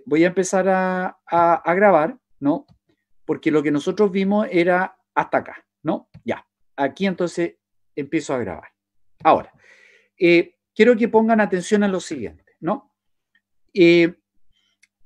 Voy a empezar a grabar, ¿no? Porque lo que nosotros vimos era hasta acá, ¿no? Ya. Aquí entonces empiezo a grabar. Ahora, quiero que pongan atención a lo siguiente, ¿no?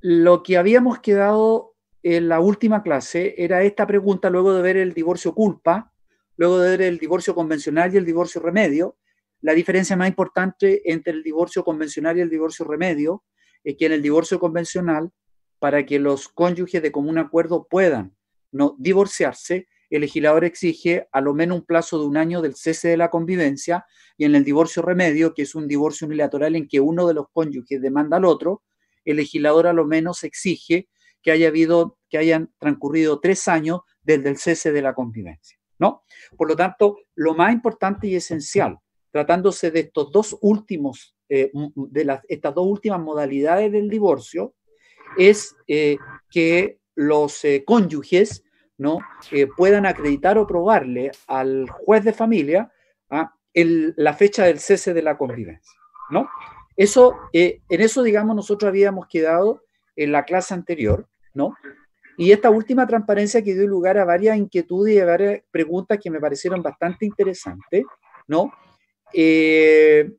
Lo que habíamos quedado en la última clase era esta pregunta, luego de ver el divorcio culpa, luego de ver el divorcio convencional y el divorcio remedio. La diferencia más importante entre el divorcio convencional y el divorcio remedio es que en el divorcio convencional, para que los cónyuges de común acuerdo puedan no divorciarse, el legislador exige a lo menos un plazo de 1 año del cese de la convivencia, y en el divorcio remedio, que es un divorcio unilateral en que uno de los cónyuges demanda al otro, el legislador a lo menos exige que hayan transcurrido 3 años desde el cese de la convivencia, ¿no? Por lo tanto, lo más importante y esencial, tratándose de estos dos últimos, estas dos últimas modalidades del divorcio, es que los cónyuges, ¿no? Puedan acreditar o probarle al juez de familia la fecha del cese de la convivencia, ¿no? Eso, en eso, digamos, nosotros habíamos quedado en la clase anterior, ¿no? Y esta última transparencia que dio lugar a varias inquietudes y a varias preguntas que me parecieron bastante interesantes, ¿no? Si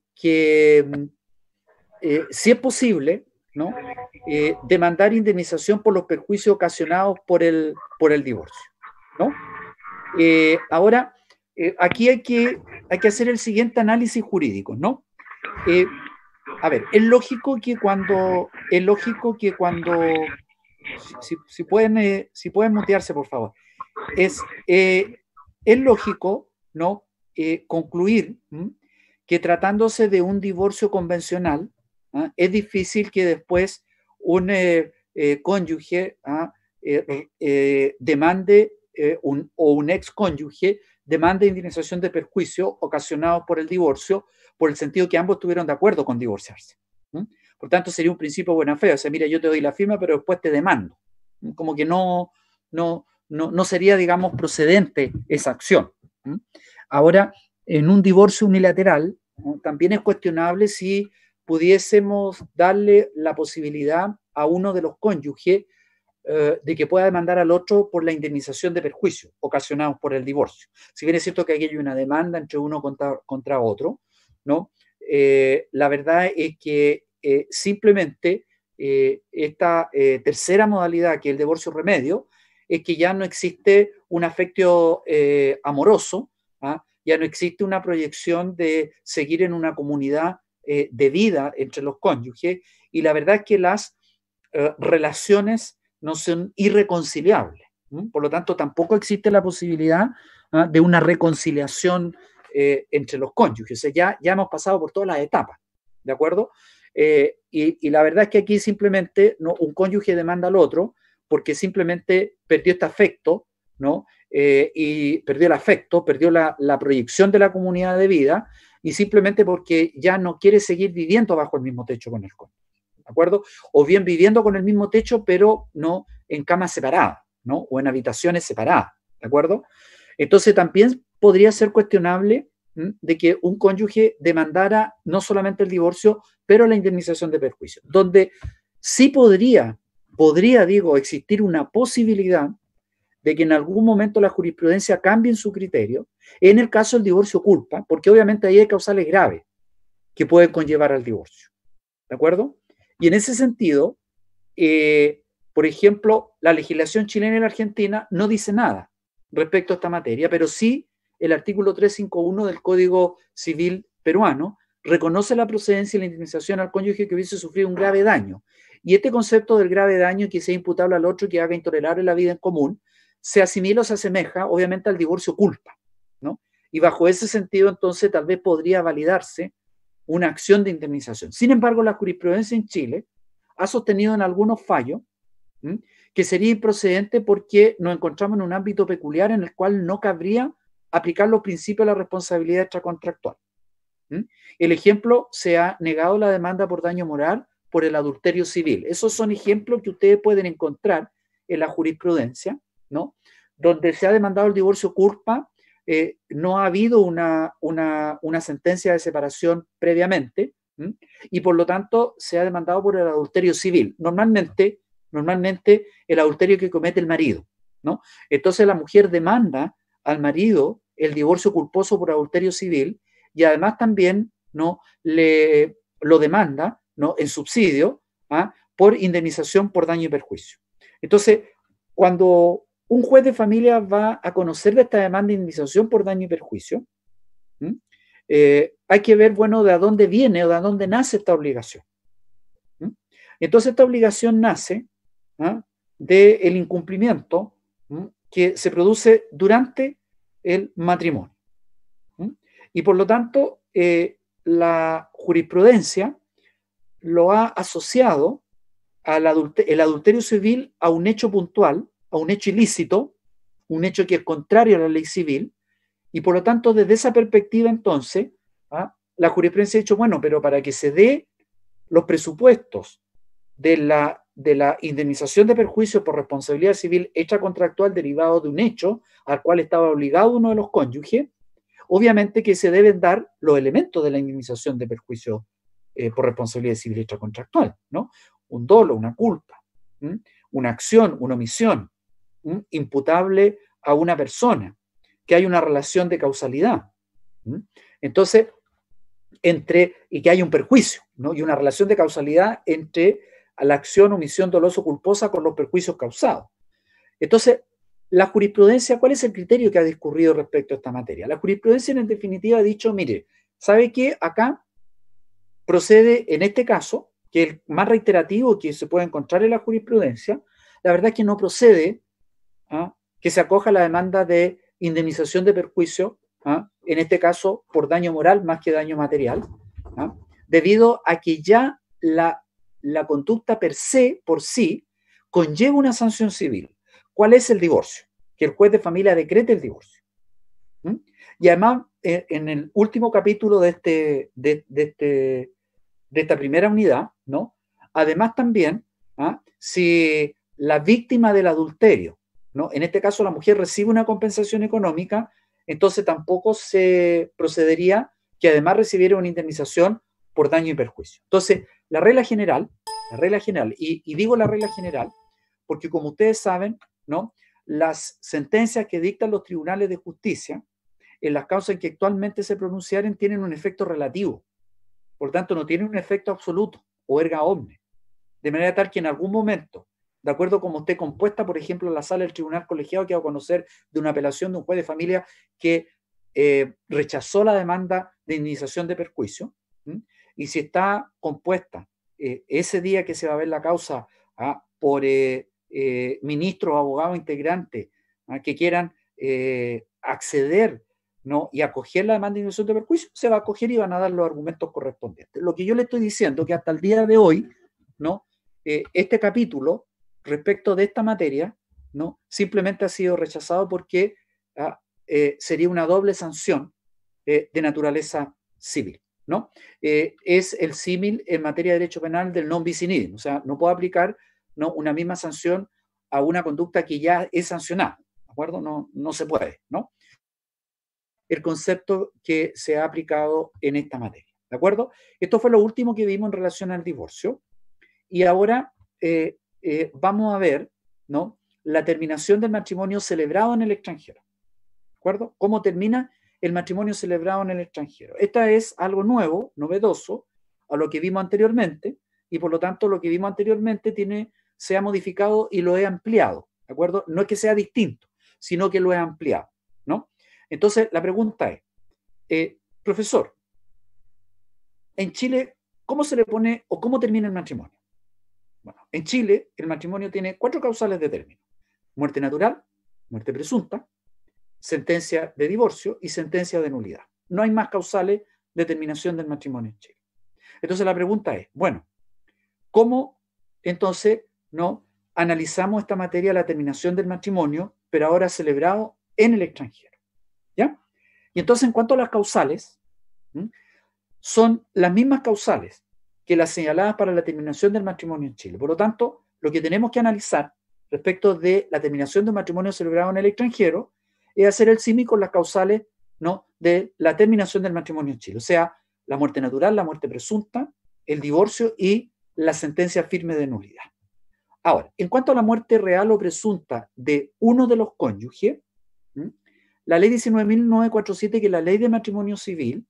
es posible, ¿no? Demandar indemnización por los perjuicios ocasionados por el divorcio, ¿no? Ahora, aquí hay que hacer el siguiente análisis jurídico, ¿no? A ver, es lógico que cuando si pueden mutearse, por favor, es lógico, ¿no? Concluir que tratándose de un divorcio convencional, es difícil que después un cónyuge demande o un ex cónyuge demande indemnización de perjuicio ocasionados por el divorcio, por el sentido que ambos estuvieron de acuerdo con divorciarse. Por tanto, sería un principio buena fe. O sea, mira, yo te doy la firma, pero después te demando. Como que no sería, digamos, procedente esa acción. Ahora, en un divorcio unilateral, ¿no? También es cuestionable si pudiésemos darle la posibilidad a uno de los cónyuges de que pueda demandar al otro por la indemnización de perjuicios ocasionados por el divorcio. Si bien es cierto que aquí hay una demanda entre uno contra otro, ¿no? La verdad es que simplemente esta tercera modalidad, que es el divorcio remedio, es que ya no existe un afecto amoroso, ya no existe una proyección de seguir en una comunidad de vida entre los cónyuges, y la verdad es que las relaciones no son irreconciliables. Por lo tanto, tampoco existe la posibilidad de una reconciliación entre los cónyuges. O sea, ya hemos pasado por todas las etapas, ¿de acuerdo? Y la verdad es que aquí simplemente un cónyuge demanda al otro porque simplemente perdió este afecto, ¿no? Y perdió el afecto, perdió la proyección de la comunidad de vida, y simplemente porque ya no quiere seguir viviendo bajo el mismo techo con el cónyuge. ¿De acuerdo? O bien viviendo con el mismo techo, pero no en camas separadas, ¿no? O en habitaciones separadas, ¿de acuerdo? Entonces también podría ser cuestionable de que un cónyuge demandara no solamente el divorcio, pero la indemnización de perjuicios, donde sí podría, digo, existir una posibilidad de que en algún momento la jurisprudencia cambie en su criterio, en el caso del divorcio culpa, porque obviamente ahí hay causales graves que pueden conllevar al divorcio, ¿de acuerdo? Y en ese sentido, por ejemplo, la legislación chilena y la argentina no dice nada respecto a esta materia, pero sí el artículo 351 del Código Civil peruano reconoce la procedencia y la indemnización al cónyuge que hubiese sufrido un grave daño. Y este concepto del grave daño que sea imputable al otro y que haga intolerable la vida en común se asimila o se asemeja, obviamente, al divorcio culpa, ¿no? Y bajo ese sentido, entonces, tal vez podría validarse una acción de indemnización. Sin embargo, la jurisprudencia en Chile ha sostenido en algunos fallos que sería improcedente porque nos encontramos en un ámbito peculiar en el cual no cabría aplicar los principios de la responsabilidad extracontractual. El ejemplo, se ha negado la demanda por daño moral por el adulterio civil. Esos son ejemplos que ustedes pueden encontrar en la jurisprudencia, ¿no? Donde se ha demandado el divorcio culpa, no ha habido una sentencia de separación previamente, ¿Mm? Y por lo tanto se ha demandado por el adulterio civil. Normalmente el adulterio que comete el marido, ¿no? Entonces la mujer demanda al marido el divorcio culposo por adulterio civil y además también, ¿no?, lo demanda, ¿no?, en subsidio, ¿ah?, por indemnización por daño y perjuicio. Entonces, cuando un juez de familia va a conocer de esta demanda de indemnización por daño y perjuicio, hay que ver, bueno, de dónde viene o de dónde nace esta obligación. Entonces, esta obligación nace, ¿ah?, del incumplimiento que se produce durante el matrimonio. Y por lo tanto, la jurisprudencia lo ha asociado el adulterio civil a un hecho puntual, a un hecho ilícito, un hecho que es contrario a la ley civil, y por lo tanto, desde esa perspectiva, entonces, la jurisprudencia ha dicho, bueno, pero para que se dé los presupuestos de la indemnización de perjuicio por responsabilidad civil extracontractual derivado de un hecho al cual estaba obligado uno de los cónyuges, obviamente que se deben dar los elementos de la indemnización de perjuicio por responsabilidad civil extracontractual, ¿no? Un dolo, una culpa, una acción, una omisión imputable a una persona, que hay una relación de causalidad. Entonces, y que hay un perjuicio, ¿no?, y una relación de causalidad entre la acción, omisión dolosa o culposa con los perjuicios causados. Entonces, la jurisprudencia, ¿cuál es el criterio que ha discurrido respecto a esta materia? La jurisprudencia, en definitiva, ha dicho, mire, ¿sabe qué? Acá procede, en este caso, que el más reiterativo que se puede encontrar en la jurisprudencia, la verdad es que no procede que se acoja a la demanda de indemnización de perjuicio, en este caso por daño moral más que daño material, debido a que ya la conducta per se, por sí, conlleva una sanción civil. ¿Cuál es el divorcio? Que el juez de familia decrete el divorcio. Y además, en el último capítulo de esta primera unidad, ¿no?, además también, si la víctima del adulterio, ¿no?, en este caso la mujer recibe una compensación económica, entonces tampoco se procedería que además recibiera una indemnización por daño y perjuicio. Entonces, la regla general, y digo la regla general, porque como ustedes saben, ¿no?, las sentencias que dictan los tribunales de justicia en las causas en que actualmente se pronunciaren tienen un efecto relativo, por tanto no tienen un efecto absoluto o erga omnes, de manera tal que en algún momento, de acuerdo a cómo esté compuesta, por ejemplo, la sala del tribunal colegiado que va a conocer de una apelación de un juez de familia que rechazó la demanda de indemnización de perjuicio, y si está compuesta ese día que se va a ver la causa por ministros o abogados integrantes que quieran acceder, ¿no?, y acoger la demanda de indemnización de perjuicio, se va a acoger y van a dar los argumentos correspondientes. Lo que yo le estoy diciendo es que hasta el día de hoy, ¿no?, este capítulo respecto de esta materia, ¿no?, simplemente ha sido rechazado porque sería una doble sanción de naturaleza civil, ¿no? Es el símil en materia de derecho penal del non bis in idem, o sea, no puedo aplicar, ¿no?, una misma sanción a una conducta que ya es sancionada, ¿de acuerdo? No se puede, ¿no? El concepto que se ha aplicado en esta materia, ¿de acuerdo? Esto fue lo último que vimos en relación al divorcio. Y ahora vamos a ver, ¿no?, la terminación del matrimonio celebrado en el extranjero. ¿De acuerdo? ¿Cómo termina el matrimonio celebrado en el extranjero? Esta es algo nuevo, novedoso, a lo que vimos anteriormente, y por lo tanto lo que vimos anteriormente se ha modificado y lo he ampliado. ¿De acuerdo? No es que sea distinto, sino que lo he ampliado, ¿no? Entonces, la pregunta es, profesor, en Chile, ¿cómo se le pone o cómo termina el matrimonio? Bueno, en Chile el matrimonio tiene 4 causales de término: muerte natural, muerte presunta, sentencia de divorcio y sentencia de nulidad. No hay más causales de terminación del matrimonio en Chile. Entonces la pregunta es, bueno, ¿cómo entonces no analizamos esta materia de la terminación del matrimonio, pero ahora celebrado en el extranjero? ¿Ya? Y entonces, en cuanto a las causales, son las mismas causales que las señaladas para la terminación del matrimonio en Chile. Por lo tanto, lo que tenemos que analizar respecto de la terminación de un matrimonio celebrado en el extranjero es hacer el símil con las causales, ¿no?, de la terminación del matrimonio en Chile. O sea, la muerte natural, la muerte presunta, el divorcio y la sentencia firme de nulidad. Ahora, en cuanto a la muerte real o presunta de uno de los cónyuges, la ley 19.947, que es la ley de matrimonio civil,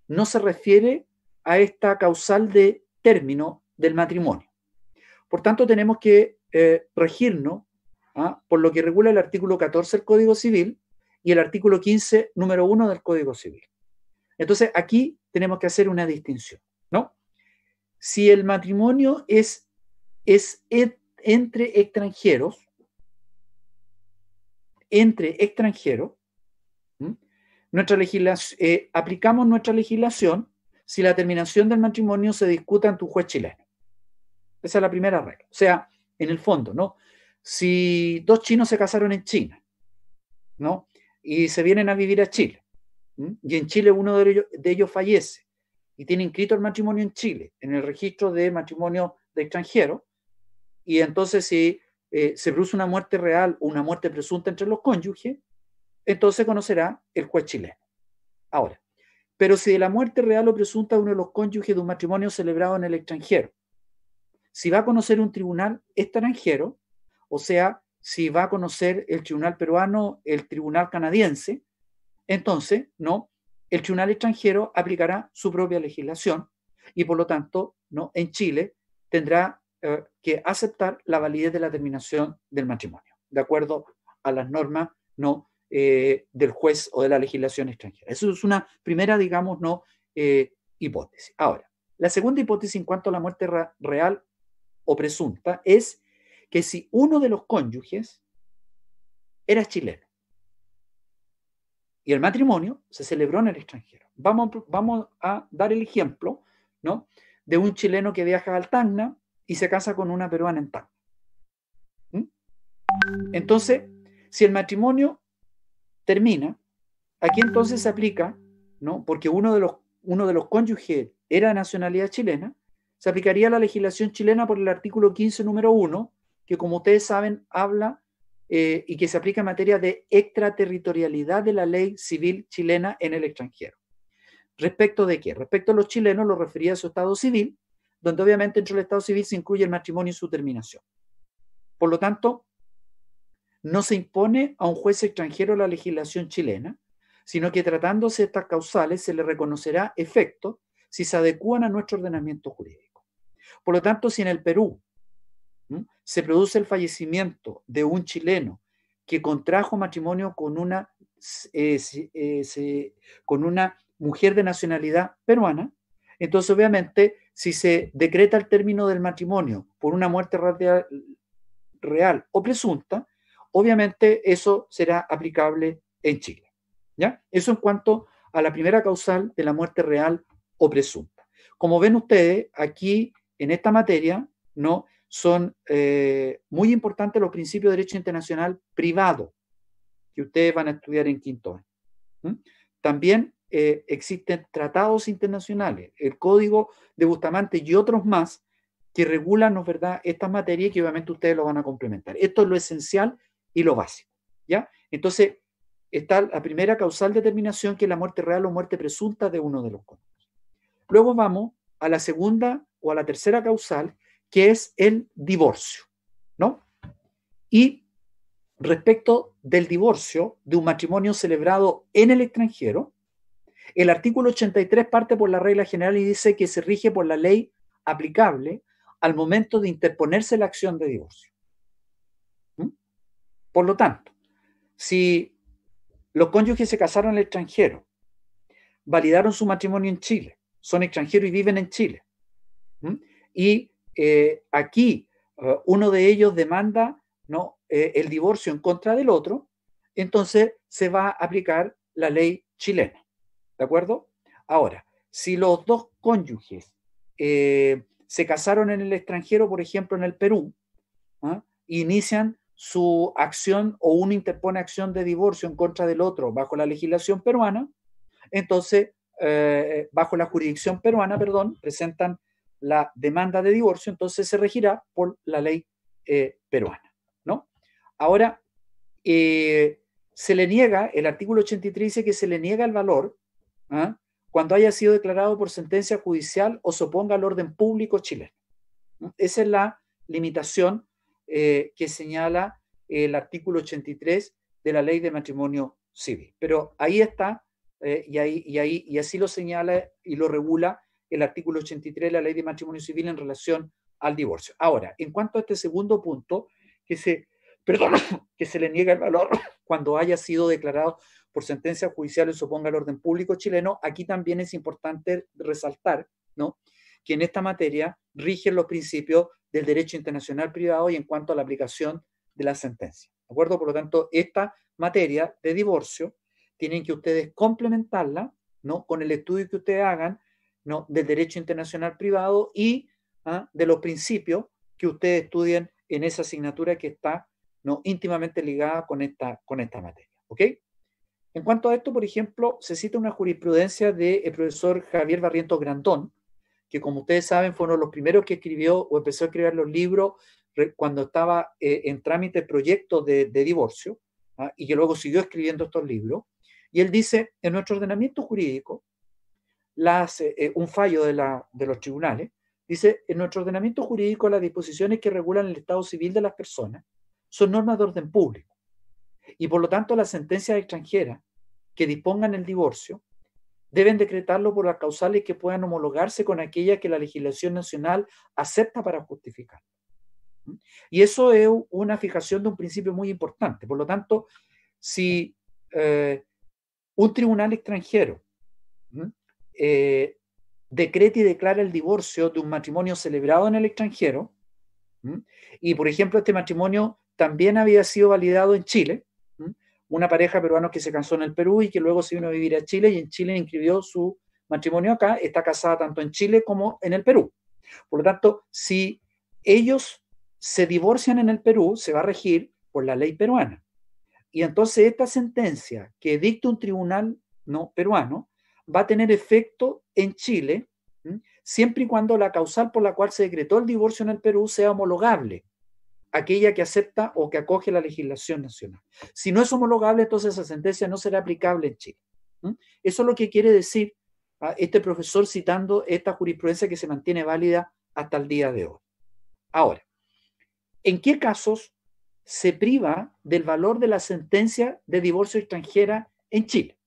no se refiere a esta causal de término del matrimonio. Por tanto, tenemos que regirnos por lo que regula el artículo 14 del Código Civil y el artículo 15, número 1 del Código Civil. Entonces, aquí tenemos que hacer una distinción, ¿no? Si el matrimonio es entre extranjeros, nuestra legislación, aplicamos nuestra legislación si la terminación del matrimonio se discuta ante un juez chileno. Esa es la primera regla. O sea, en el fondo, ¿no? Si dos chinos se casaron en China, ¿no? Y se vienen a vivir a Chile, y en Chile uno de ellos fallece y tiene inscrito el matrimonio en Chile, en el registro de matrimonio de extranjeros, y entonces si se produce una muerte real o una muerte presunta entre los cónyuges, entonces conocerá el juez chileno. Ahora, pero si de la muerte real o presunta de uno de los cónyuges de un matrimonio celebrado en el extranjero, si va a conocer un tribunal extranjero, o sea, si va a conocer el tribunal peruano, el tribunal canadiense, entonces, ¿no?, el tribunal extranjero aplicará su propia legislación y, por lo tanto, ¿no?, en Chile tendrá que aceptar la validez de la terminación del matrimonio, de acuerdo a las normas, ¿no?, del juez o de la legislación extranjera. Eso es una primera, digamos, ¿no?, hipótesis. Ahora, la segunda hipótesis en cuanto a la muerte real o presunta es que si uno de los cónyuges era chileno y el matrimonio se celebró en el extranjero. Vamos a dar el ejemplo, ¿no?, de un chileno que viaja al Tacna y se casa con una peruana en Tacna. Entonces, si el matrimonio termina, aquí entonces se aplica, ¿no?, porque uno de los cónyuges era de nacionalidad chilena, se aplicaría la legislación chilena por el artículo 15, número 1, que, como ustedes saben, habla y que se aplica en materia de extraterritorialidad de la ley civil chilena en el extranjero. ¿Respecto de qué? Respecto a los chilenos, lo refería a su estado civil, donde obviamente dentro del estado civil se incluye el matrimonio y su terminación. Por lo tanto, no se impone a un juez extranjero la legislación chilena, sino que tratándose de estas causales se le reconocerá efecto si se adecúan a nuestro ordenamiento jurídico. Por lo tanto, si en el Perú se produce el fallecimiento de un chileno que contrajo matrimonio con una mujer de nacionalidad peruana, entonces obviamente si se decreta el término del matrimonio por una muerte real o presunta, obviamente eso será aplicable en Chile, ¿ya? Eso en cuanto a la primera causal de la muerte real o presunta. Como ven ustedes, aquí en esta materia, ¿no?, son muy importantes los principios de derecho internacional privado que ustedes van a estudiar en quinto año. También existen tratados internacionales, el Código de Bustamante y otros más que regulan, ¿no es verdad?, estas materias y que obviamente ustedes lo van a complementar. Esto es lo esencial y lo básico, ¿ya? Entonces, está la primera causal de terminación, que es la muerte real o muerte presunta de uno de los cónyuges. Luego vamos a la segunda o a la tercera causal, que es el divorcio, ¿no? Y respecto del divorcio de un matrimonio celebrado en el extranjero, el artículo 83 parte por la regla general y dice que se rige por la ley aplicable al momento de interponerse la acción de divorcio. Por lo tanto, si los cónyuges se casaron en el extranjero, validaron su matrimonio en Chile, son extranjeros y viven en Chile, y aquí uno de ellos demanda, ¿no?, el divorcio en contra del otro, entonces se va a aplicar la ley chilena, ¿de acuerdo? Ahora, si los dos cónyuges se casaron en el extranjero, por ejemplo en el Perú, inician su acción o uno interpone acción de divorcio en contra del otro bajo la legislación peruana, entonces bajo la jurisdicción peruana, presentan la demanda de divorcio, entonces se regirá por la ley peruana, ¿no? Ahora, se le niega, el artículo 83 dice que se le niega el valor cuando haya sido declarado por sentencia judicial o se oponga al orden público chileno. Esa es la limitación que señala el artículo 83 de la Ley de Matrimonio Civil. Pero ahí está, y así lo señala y lo regula el artículo 83 de la Ley de Matrimonio Civil en relación al divorcio. Ahora, en cuanto a este segundo punto, que se le niega el valor cuando haya sido declarado por sentencia judicial y se oponga al orden público chileno, aquí también es importante resaltar, ¿no?, que en esta materia rigen los principios del derecho internacional privado y en cuanto a la aplicación de la sentencia. ¿De acuerdo? Por lo tanto, esta materia de divorcio tienen que ustedes complementarla, ¿no?, con el estudio que ustedes hagan, ¿no?, del derecho internacional privado y de los principios que ustedes estudien en esa asignatura que está, ¿no?, íntimamente ligada con esta materia. ¿Ok? En cuanto a esto, por ejemplo, se cita una jurisprudencia del profesor Javier Barrientos Grandón, que como ustedes saben fue uno de los primeros que escribió o empezó a escribir los libros cuando estaba en trámite el proyecto de divorcio, y que luego siguió escribiendo estos libros. Y él dice, en nuestro ordenamiento jurídico, un fallo de los tribunales, dice, en nuestro ordenamiento jurídico las disposiciones que regulan el estado civil de las personas son normas de orden público. Y por lo tanto las sentencias extranjeras que dispongan el divorcio deben decretarlo por las causales que puedan homologarse con aquellas que la legislación nacional acepta para justificar. Y eso es una fijación de un principio muy importante. Por lo tanto, si un tribunal extranjero decreta y declara el divorcio de un matrimonio celebrado en el extranjero, y por ejemplo este matrimonio también había sido validado en Chile, una pareja peruana que se casó en el Perú y que luego se vino a vivir a Chile y en Chile inscribió su matrimonio acá, está casada tanto en Chile como en el Perú. Por lo tanto, si ellos se divorcian en el Perú, se va a regir por la ley peruana. Y entonces esta sentencia que dicta un tribunal no peruano va a tener efecto en Chile, siempre y cuando la causal por la cual se decretó el divorcio en el Perú sea homologable, aquella que acepta o que acoge la legislación nacional. Si no es homologable, entonces esa sentencia no será aplicable en Chile. Eso es lo que quiere decir este profesor citando esta jurisprudencia que se mantiene válida hasta el día de hoy. Ahora, ¿en qué casos se priva del valor de la sentencia de divorcio extranjera en Chile?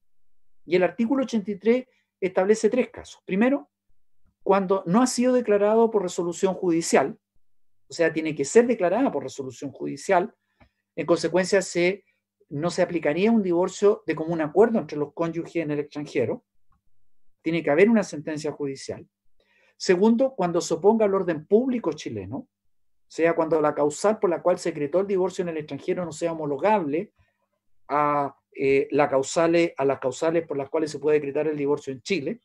Y el artículo 83 establece 3 casos. Primero, cuando no ha sido declarado por resolución judicial, o sea, tiene que ser declarada por resolución judicial, en consecuencia no se aplicaría un divorcio de común acuerdo entre los cónyuges en el extranjero, tiene que haber una sentencia judicial. Segundo, cuando se oponga al orden público chileno, o sea, cuando la causal por la cual se decretó el divorcio en el extranjero no sea homologable a las causales por las cuales se puede decretar el divorcio en Chile,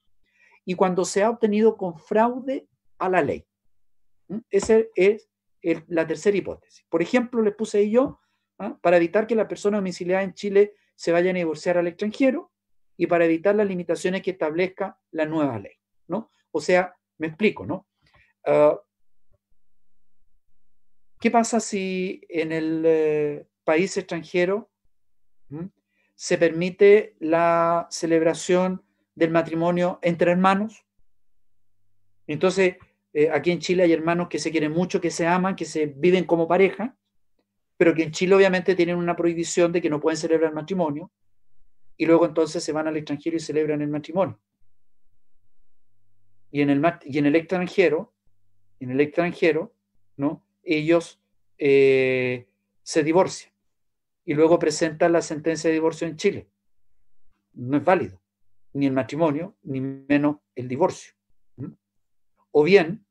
y cuando se ha obtenido con fraude a la ley. Esa es la tercera hipótesis. Por ejemplo, les puse ahí yo, para evitar que la persona domiciliada en Chile se vayan a divorciar al extranjero y para evitar las limitaciones que establezca la nueva ley, ¿no? O sea, me explico, ¿no? ¿Qué pasa si en el país extranjero se permite la celebración del matrimonio entre hermanos? Entonces, aquí en Chile hay hermanos que se quieren mucho, que se aman, que se viven como pareja, pero que en Chile obviamente tienen una prohibición de que no pueden celebrar matrimonio, y luego entonces se van al extranjero y celebran el matrimonio. Y en el extranjero, ¿no?, ellos se divorcian y luego presentan la sentencia de divorcio en Chile. No es válido, ni el matrimonio, ni menos el divorcio. O bien,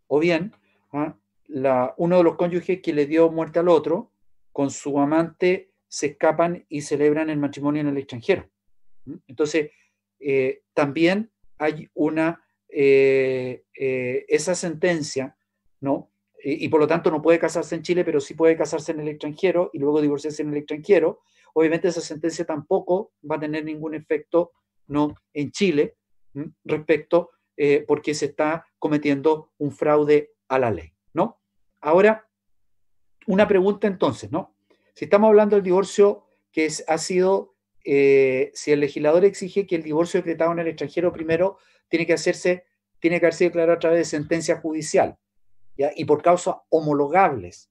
uno de los cónyuges que le dio muerte al otro, con su amante se escapan y celebran el matrimonio en el extranjero. Entonces, también hay esa sentencia, ¿no? Y por lo tanto no puede casarse en Chile, pero sí puede casarse en el extranjero y luego divorciarse en el extranjero. Obviamente esa sentencia tampoco va a tener ningún efecto, ¿no?, en Chile, respecto porque se está cometiendo un fraude a la ley, ¿no? Ahora, una pregunta entonces, ¿no? Si estamos hablando del divorcio que ha sido si el legislador exige que el divorcio decretado en el extranjero primero tiene que haber sido declarado a través de sentencia judicial, ¿ya? Y por causas homologables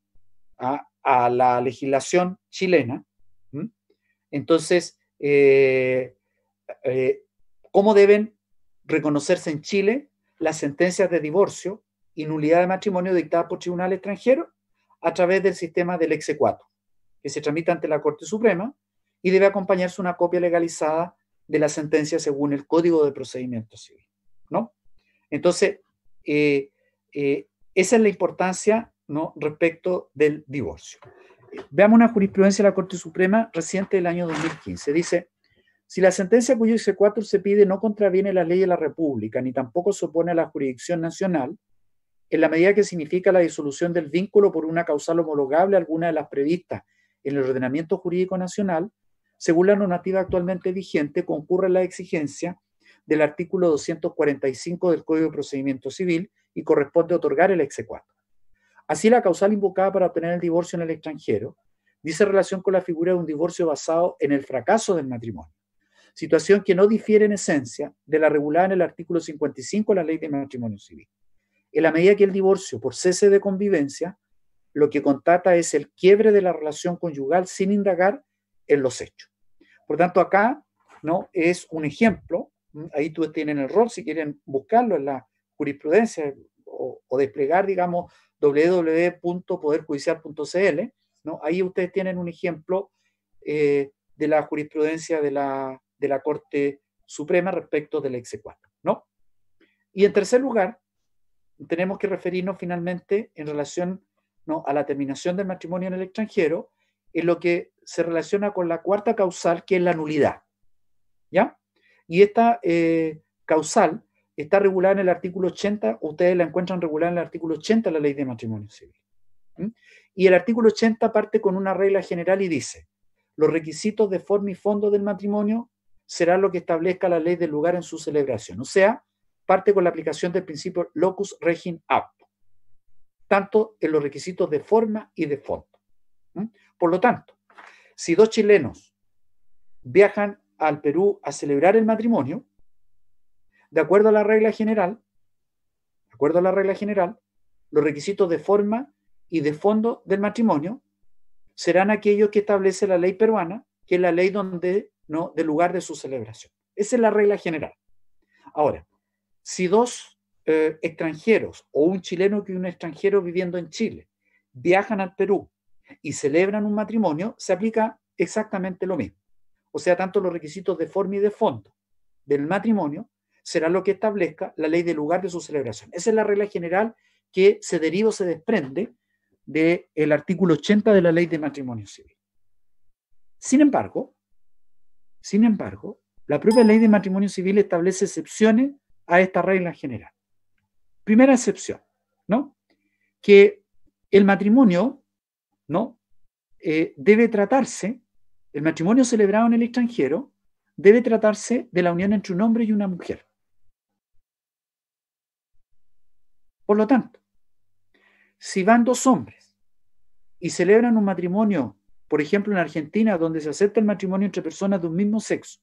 a la legislación chilena. Entonces, ¿cómo deben reconocerse en Chile las sentencias de divorcio y nulidad de matrimonio dictadas por tribunales extranjeros? A través del sistema del exequatur, que se tramita ante la Corte Suprema y debe acompañarse una copia legalizada de la sentencia según el Código de Procedimiento Civil, ¿no? Entonces, esa es la importancia, ¿no?, respecto del divorcio. Veamos una jurisprudencia de la Corte Suprema reciente del año 2015. Dice: si la sentencia cuyo exequatur se pide no contraviene la ley de la República, ni tampoco se opone a la jurisdicción nacional, en la medida que significa la disolución del vínculo por una causal homologable a alguna de las previstas en el ordenamiento jurídico nacional, según la normativa actualmente vigente, concurre la exigencia del artículo 245 del Código de Procedimiento Civil y corresponde otorgar el exequatur. Así, la causal invocada para obtener el divorcio en el extranjero dice relación con la figura de un divorcio basado en el fracaso del matrimonio, situación que no difiere en esencia de la regulada en el artículo 55 de la Ley de Matrimonio Civil. En la medida que el divorcio por cese de convivencia lo que constata es el quiebre de la relación conyugal sin indagar en los hechos. Por tanto, acá, ¿no?, es un ejemplo. Ahí tú tienes el error, si quieren buscarlo en la jurisprudencia o desplegar, digamos, www.poderjudicial.cl, ¿no? Ahí ustedes tienen un ejemplo de la jurisprudencia de la Corte Suprema respecto del exequatur, ¿no? Y en tercer lugar, tenemos que referirnos finalmente en relación, ¿no?, a la terminación del matrimonio en el extranjero, en lo que se relaciona con la cuarta causal, que es la nulidad, ¿ya? Y esta causal está regulada en el artículo 80, ustedes la encuentran regulada en el artículo 80 de la Ley de Matrimonio Civil. Y el artículo 80 parte con una regla general y dice: los requisitos de forma y fondo del matrimonio serán lo que establezca la ley del lugar en su celebración. O sea, parte con la aplicación del principio locus regin apto, tanto en los requisitos de forma y de fondo. Por lo tanto, si dos chilenos viajan al Perú a celebrar el matrimonio, de acuerdo a la regla general, los requisitos de forma y de fondo del matrimonio serán aquellos que establece la ley peruana, que es la ley del lugar de su celebración. Esa es la regla general. Ahora, si dos extranjeros, o un chileno y un extranjero viviendo en Chile, viajan al Perú y celebran un matrimonio, se aplica exactamente lo mismo. O sea, tanto los requisitos de forma y de fondo del matrimonio será lo que establezca la ley del lugar de su celebración. Esa es la regla general que se deriva o se desprende del artículo 80 de la Ley de Matrimonio Civil. Sin embargo, la propia Ley de Matrimonio Civil establece excepciones a esta regla general. Primera excepción, ¿no?, que el matrimonio, ¿no?, debe tratarse, el matrimonio celebrado en el extranjero debe tratarse de la unión entre un hombre y una mujer. Por lo tanto, si van dos hombres y celebran un matrimonio, por ejemplo en Argentina, donde se acepta el matrimonio entre personas de un mismo sexo,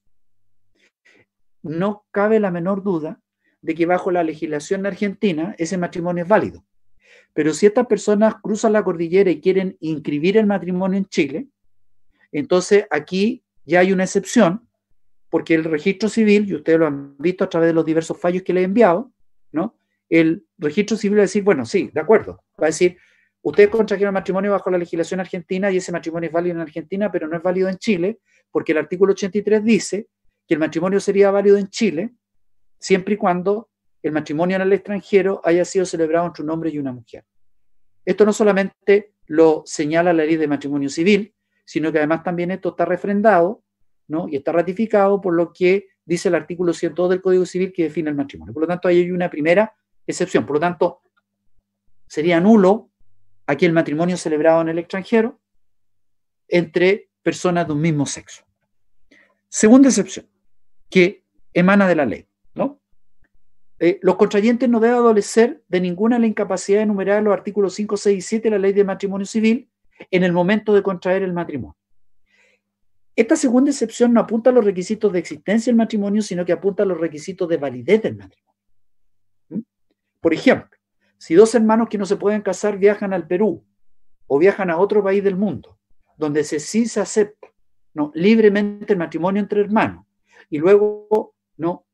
no cabe la menor duda de que bajo la legislación argentina ese matrimonio es válido. Pero si estas personas cruzan la cordillera y quieren inscribir el matrimonio en Chile, entonces aquí ya hay una excepción, porque el registro civil, y ustedes lo han visto a través de los diversos fallos que les he enviado, ¿no?, el registro civil va a decir, bueno, sí, de acuerdo, va a decir, ustedes contrajeron matrimonio bajo la legislación argentina y ese matrimonio es válido en Argentina, pero no es válido en Chile, porque el artículo 83 dice que el matrimonio sería válido en Chile siempre y cuando el matrimonio en el extranjero haya sido celebrado entre un hombre y una mujer. Esto no solamente lo señala la Ley de Matrimonio Civil, sino que además también esto está refrendado, ¿no?, y está ratificado por lo que dice el artículo 102 del Código Civil, que define el matrimonio. Por lo tanto, ahí hay una primera excepción. Por lo tanto, sería nulo aquel matrimonio celebrado en el extranjero entre personas de un mismo sexo. Segunda excepción, que emana de la ley, ¿no? Los contrayentes no deben adolecer de ninguna de la incapacidad enumerada en los artículos 5, 6 y 7 de la Ley de Matrimonio Civil en el momento de contraer el matrimonio. esta segunda excepción no apunta a los requisitos de existencia del matrimonio, sino que apunta a los requisitos de validez del matrimonio. Por ejemplo, si dos hermanos que no se pueden casar viajan al Perú o viajan a otro país del mundo, donde sí se acepta, ¿no?, libremente el matrimonio entre hermanos, y luego, ¿no?,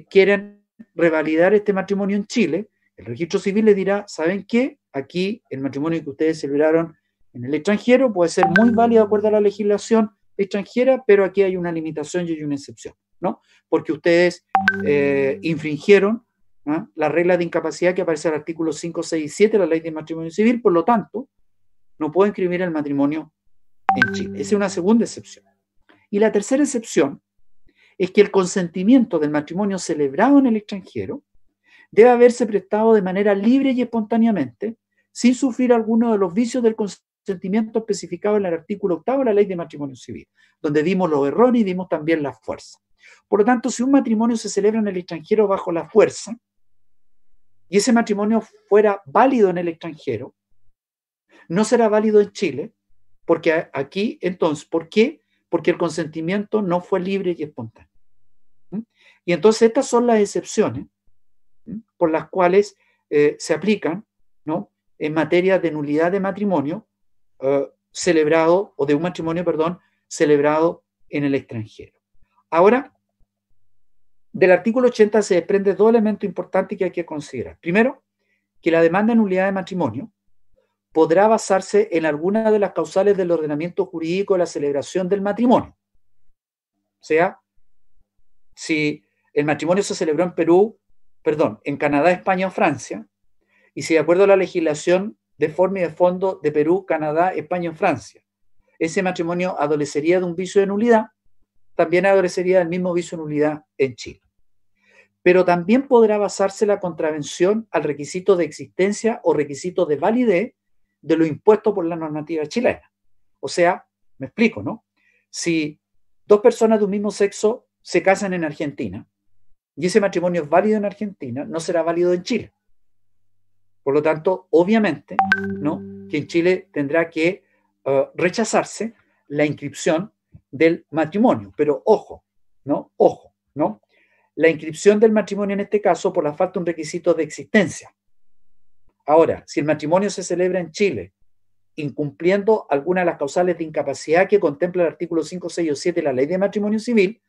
quieren revalidar este matrimonio en Chile, el registro civil les dirá, ¿saben qué? Aquí el matrimonio que ustedes celebraron en el extranjero puede ser muy válido de acuerdo a la legislación extranjera, pero aquí hay una limitación y hay una excepción, ¿no? Porque ustedes infringieron, ¿no?, las reglas de incapacidad que aparece en el artículo 5, 6 y 7 de la ley de matrimonio civil, por lo tanto, no puedo inscribir el matrimonio en Chile. Esa es una segunda excepción. Y la tercera excepción es que el consentimiento del matrimonio celebrado en el extranjero debe haberse prestado de manera libre y espontáneamente, sin sufrir alguno de los vicios del consentimiento especificado en el artículo 8 de la ley de matrimonio civil, donde vimos los errores y vimos también la fuerza. Por lo tanto, si un matrimonio se celebra en el extranjero bajo la fuerza, y ese matrimonio fuera válido en el extranjero, no será válido en Chile, porque aquí, entonces, ¿por qué? Porque el consentimiento no fue libre y espontáneo. Y entonces estas son las excepciones por las cuales se aplican, ¿no?, en materia de nulidad de matrimonio celebrado, o de un matrimonio, perdón, celebrado en el extranjero. Ahora, del artículo 80 se desprende dos elementos importantes que hay que considerar. Primero, que la demanda de nulidad de matrimonio podrá basarse en alguna de las causales del ordenamiento jurídico de la celebración del matrimonio. O sea, si el matrimonio se celebró en Perú, perdón, en Canadá, España o Francia, y si de acuerdo a la legislación de forma y de fondo de Perú, Canadá, España o Francia, ese matrimonio adolecería de un vicio de nulidad, también adolecería del mismo vicio de nulidad en Chile. Pero también podrá basarse la contravención al requisito de existencia o requisito de validez de lo impuesto por la normativa chilena. O sea, me explico, ¿no? Si dos personas de un mismo sexo se casan en Argentina y ese matrimonio es válido en Argentina, no será válido en Chile. Por lo tanto, obviamente, ¿no?, que en Chile tendrá que rechazarse la inscripción del matrimonio. Pero ojo, ¿no? Ojo, ¿no? La inscripción del matrimonio en este caso por la falta de un requisito de existencia. Ahora, si el matrimonio se celebra en Chile incumpliendo alguna de las causales de incapacidad que contempla el artículo 5, 6 o 7 de la ley de matrimonio civil,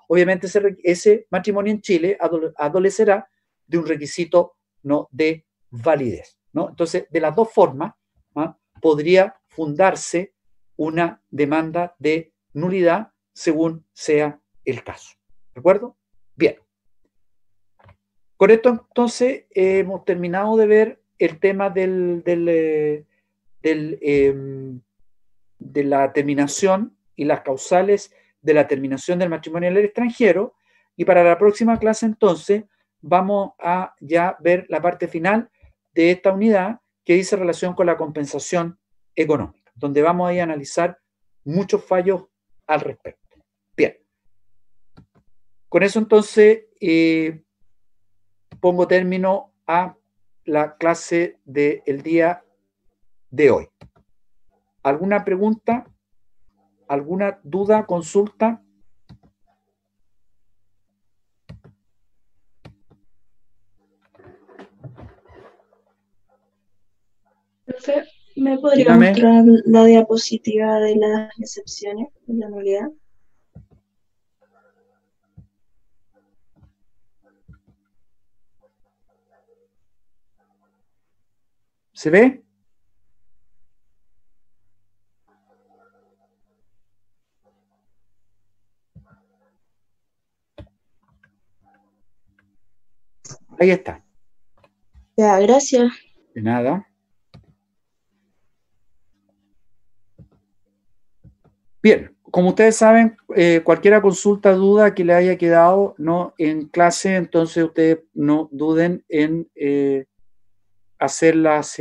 obviamente ese matrimonio en Chile adolecerá de un requisito, ¿no?, de validez, ¿no? Entonces, de las dos formas, ¿no?, podría fundarse una demanda de nulidad según sea el caso. ¿De acuerdo? Bien. Con esto, entonces, hemos terminado de ver el tema de la terminación y las causales de la terminación del matrimonio en el extranjero, y para la próxima clase, entonces, vamos a ya ver la parte final de esta unidad que dice relación con la compensación económica, donde vamos a analizar muchos fallos al respecto. Bien. Con eso, entonces, pongo término a la clase del día de hoy. ¿Alguna pregunta? ¿Alguna duda? ¿Consulta? Profe, ¿me podría Dígame. mostrar la diapositiva de las excepciones de la nulidad? ¿Se ve? Ahí está. Ya, gracias. De nada. Bien, como ustedes saben, cualquier consulta, duda que le haya quedado, ¿no?, en clase, entonces ustedes no duden en hacer las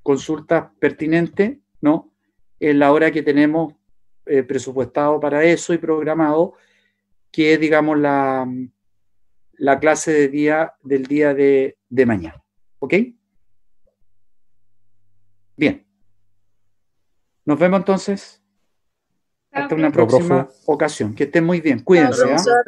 consultas pertinentes, ¿no?, en la hora que tenemos presupuestado para eso y programado, que es, digamos, la clase del día de mañana. ¿Ok? Bien. Nos vemos entonces. Hasta una próxima ocasión. Que estén muy bien. Cuídense. Profesor.